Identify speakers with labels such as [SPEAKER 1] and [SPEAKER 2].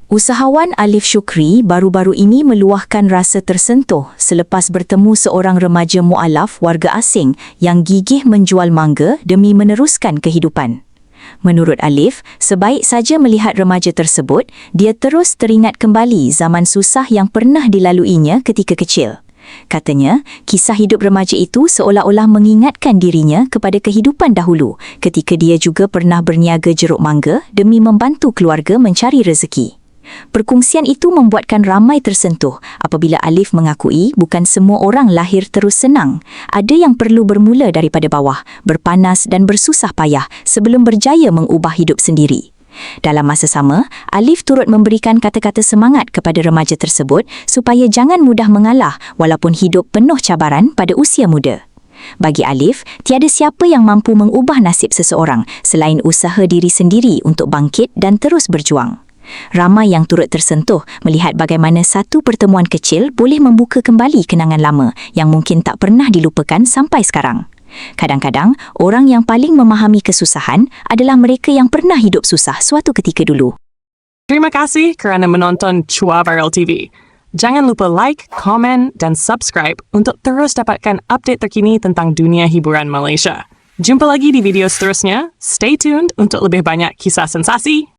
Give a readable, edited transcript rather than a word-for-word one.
[SPEAKER 1] Usahawan Alif Syukri baru-baru ini meluahkan rasa tersentuh selepas bertemu seorang remaja mu'alaf warga asing yang gigih menjual mangga demi meneruskan kehidupan. Menurut Alif, sebaik saja melihat remaja tersebut, dia terus teringat kembali zaman susah yang pernah dilaluinya ketika kecil. Katanya, kisah hidup remaja itu seolah-olah mengingatkan dirinya kepada kehidupan dahulu ketika dia juga pernah berniaga jeruk mangga demi membantu keluarga mencari rezeki. Perkongsian itu membuatkan ramai tersentuh apabila Alif mengakui bukan semua orang lahir terus senang. Ada yang perlu bermula daripada bawah, berpanas dan bersusah payah sebelum berjaya mengubah hidup sendiri. Dalam masa sama, Alif turut memberikan kata-kata semangat kepada remaja tersebut supaya jangan mudah mengalah walaupun hidup penuh cabaran pada usia muda. Bagi Alif, tiada siapa yang mampu mengubah nasib seseorang selain usaha diri sendiri untuk bangkit dan terus berjuang. Ramai yang turut tersentuh melihat bagaimana satu pertemuan kecil boleh membuka kembali kenangan lama yang mungkin tak pernah dilupakan sampai sekarang. Kadang-kadang, orang yang paling memahami kesusahan adalah mereka yang pernah hidup susah suatu ketika dulu.
[SPEAKER 2] Terima kasih kerana menonton Chua Viral TV. Jangan lupa like, komen dan subscribe untuk terus dapatkan update terkini tentang dunia hiburan Malaysia. Jumpa lagi di video seterusnya. Stay tuned untuk lebih banyak kisah sensasi